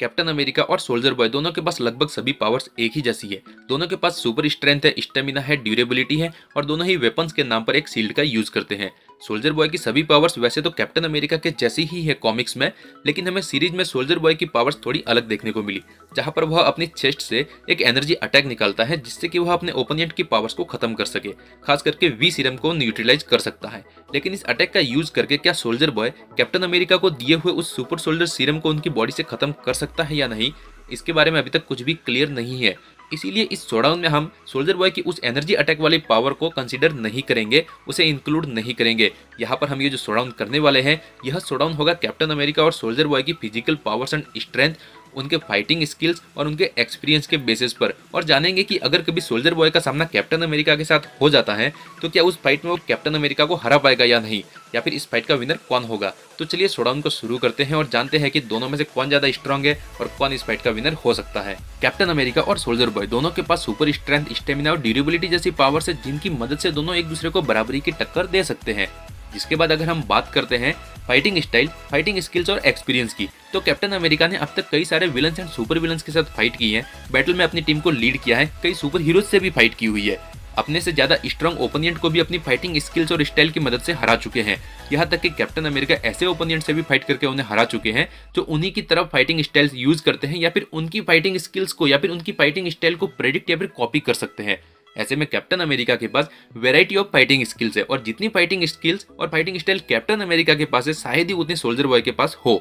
Captain America और soldier boy दोनों के पास लगभग सभी पावर्स एक ही जैसी है। दोनों के पास सुपर स्ट्रेंथ है, स्टेमिना है, ड्यूरेबिलिटी है और दोनों ही वेपन्स के नाम पर एक शील्ड का यूज करते हैं। सोल्जर बॉय की सभी पावर्स वैसे तो कैप्टन अमेरिका के जैसी ही है कॉमिक्स में, लेकिन हमें सीरीज में सोल्जर बॉय की पावर्स थोड़ी अलग देखने को मिली, जहां पर वह अपनी चेस्ट से एक एनर्जी अटैक निकालता है जिससे कि वह अपने ओपोनेंट की पावर्स को खत्म कर सके, खास करके वी सीरम को न्यूट्रलाइज कर सकता है। लेकिन इस अटैक का यूज करके क्या सोल्जर बॉय कैप्टन अमेरिका को दिए हुए उस सुपर सोल्जर सीरम को उनकी बॉडी से खत्म कर सकता है या नहीं, इसके बारे में अभी तक कुछ भी क्लियर नहीं है। इसीलिए इस शोडाउन में हम सोल्जर बॉय की उस एनर्जी अटैक वाली पावर को कंसीडर नहीं करेंगे, उसे इंक्लूड नहीं करेंगे। यहाँ पर हम ये जो शोडाउन करने वाले हैं, यह शोडाउन होगा कैप्टन अमेरिका और सोल्जर बॉय की फिजिकल पावर्स एंड स्ट्रेंथ, उनके फाइटिंग स्किल्स और उनके एक्सपीरियंस के बेसिस पर, और जानेंगे कि अगर कभी सोल्जर बॉय का सामना कैप्टन अमेरिका के साथ हो जाता है तो क्या उस फाइट में वो कैप्टन अमेरिका को हरा पाएगा या नहीं, या फिर इस फाइट का विनर कौन होगा। तो चलिए शोडाउन को शुरू करते हैं और जानते हैं कि दोनों में से कौन ज्यादा स्ट्रांग है और कौन इस फाइट का विनर हो सकता है। कैप्टन अमेरिका और सोल्जर बॉय दोनों के पास सुपर स्ट्रेंथ, स्टेमिना और ड्यूरेबिलिटी जैसी पावर्स है जिनकी मदद से दोनों एक दूसरे को बराबरी की टक्कर दे सकते हैं। जिसके बाद अगर हम बात करते हैं फाइटिंग स्टाइल, फाइटिंग स्किल्स और एक्सपीरियंस की, तो कैप्टन अमेरिका ने अब तक कई सारे विलन्स एंड सुपर विलन्स के साथ फाइट की है, बैटल में अपनी टीम को लीड किया है, कई सुपर हीरोज से भी फाइट की हुई है, अपने से ज्यादा स्ट्रांग ओपोनेंट को भी अपनी फाइटिंग स्किल्स और स्टाइल की मदद से हरा चुके हैं। यहाँ तक कि कैप्टन अमेरिका ऐसे ओपोनेंट से भी फाइट करके उन्हें हरा चुके हैं जो उन्हीं की तरफ फाइटिंग स्टाइल्स यूज करते हैं या फिर उनकी फाइटिंग स्किल्स को या फिर उनकी फाइटिंग स्टाइल को प्रेडिक्ट या फिर कॉपी कर सकते हैं। ऐसे में कैप्टन अमेरिका के पास वैरायटी ऑफ फाइटिंग स्किल्स है और जितनी फाइटिंग स्किल्स और फाइटिंग स्टाइल कैप्टन अमेरिका के पास है, शायद ही उतने सोल्जर बॉय के पास हो।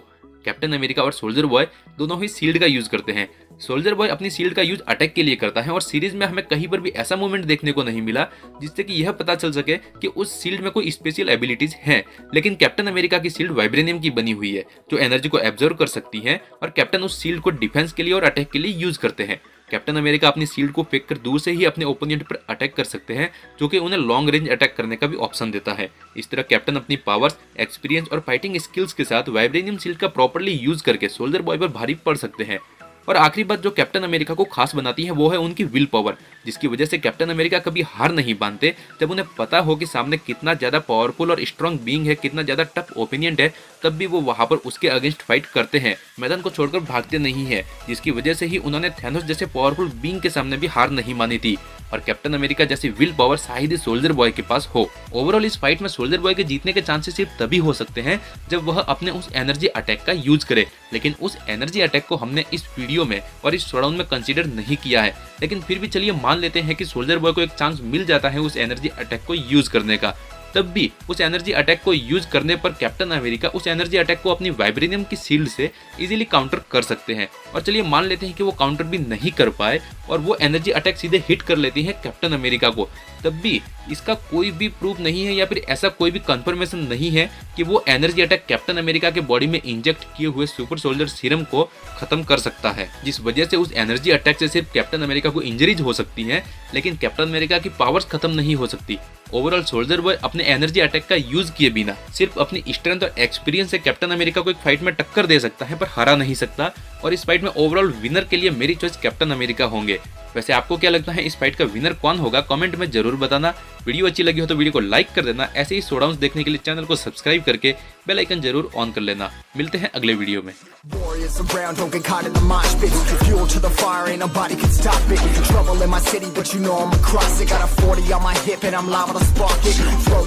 कैप्टन अमेरिका और सोल्जर बॉय दोनों ही शील्ड का यूज करते हैं। सोल्जर बॉय अपनी शील्ड का यूज अटैक के लिए करता है और सीरीज में हमें कहीं पर भी ऐसा मूवमेंट देखने को नहीं मिला जिससे कि यह पता चल सके कि उस शील्ड में कोई स्पेशल एबिलिटीज हैं। लेकिन कैप्टन अमेरिका की शील्ड वाइब्रेनियम की बनी हुई है जो एनर्जी को एब्जॉर्ब कर सकती है और कैप्टन उस शील्ड को डिफेंस के लिए और अटैक के लिए यूज करते हैं। कैप्टन अमेरिका अपनी शील्ड को फेंक कर दूर से ही अपने ओपोनेंट पर अटैक कर सकते हैं, जो कि उन्हें लॉन्ग रेंज अटैक करने का भी ऑप्शन देता है। इस तरह कैप्टन अपनी पावर्स, एक्सपीरियंस और फाइटिंग स्किल्स के साथ वाइब्रेनियम शील्ड का प्रॉपर्ली यूज करके सोल्जर बॉय पर भारी पड़ सकते हैं। और आखिरी बात जो कैप्टन अमेरिका को खास बनाती है वो है उनकी विल पावर, जिसकी वजह से कैप्टन अमेरिका कभी हार नहीं मानते। जब उन्हें पता हो कि सामने कितना ज्यादा पावरफुल और स्ट्रांग बीइंग है, कितना ज्यादा टफ ओपिनियन है, तब भी वो वहां पर उसके अगेंस्ट फाइट करते हैं, मैदान को छोड़कर भागते नहीं है, जिसकी वजह से ही उन्होंने थैनोस जैसे पावरफुल बीइंग के सामने भी हार नहीं मानी थी। और कैप्टन अमेरिका जैसी विल पावर शायद ही सोल्जर बॉय के पास हो। ओवरऑल इस फाइट में सोल्जर बॉय के जीतने के चांसेस सिर्फ तभी हो सकते हैं जब वह अपने उस एनर्जी अटैक का यूज करे, लेकिन उस एनर्जी अटैक को हमने इस वीडियो में और इस शोडाउन में कंसीडर नहीं किया है। लेकिन फिर भी चलिए मान लेते हैं कि सोल्जर बॉय को एक चांस मिल जाता है उस एनर्जी अटैक को यूज करने का, तब भी उस एनर्जी अटैक को यूज करने पर कैप्टन अमेरिका उस एनर्जी अटैक को अपनी वाइब्रेनियम की शील्ड से इजीली काउंटर कर सकते हैं। और चलिए मान लेते हैं कि वो काउंटर भी नहीं कर पाए और वो एनर्जी अटैक सीधे हिट कर लेती है कैप्टन अमेरिका को, तब भी इसका कोई भी प्रूफ नहीं है या फिर ऐसा कोई भी कंफर्मेशन नहीं है कि वो एनर्जी अटैक कैप्टन अमेरिका के बॉडी में इंजेक्ट किए हुए सुपर सोल्जर सीरम को खत्म कर सकता है, जिस वजह से उस एनर्जी अटैक से सिर्फ कैप्टन अमेरिका को इंजरीज हो सकती है, लेकिन कैप्टन अमेरिका की पावर्स खत्म नहीं हो सकती। ओवरऑल सोल्जर बॉय अपने एनर्जी अटैक का यूज किए बिना सिर्फ अपनी स्ट्रेंथ और एक्सपीरियंस से कैप्टन अमेरिका को एक फाइट में टक्कर दे सकता है, पर हरा नहीं सकता। और इस फाइट में ओवरऑल विनर के लिए मेरी चॉइस कैप्टन अमेरिका होंगे। वैसे आपको क्या लगता है इस फाइट का विनर कौन होगा, कमेंट में जरूर बताना। वीडियो अच्छी लगी हो तो वीडियो को लाइक कर देना। ऐसे ही शोडाउन्स देखने के लिए चैनल को सब्सक्राइब करके बेल आइकन जरूर ऑन कर लेना। मिलते हैं अगले वीडियो में। Warriors around, don't get caught in the mosh pit. Fuel to the fire, ain't nobody can stop it. Trouble in my city, but you know I'm across it. Got a 40 on my hip and I'm liable to spark it. Throw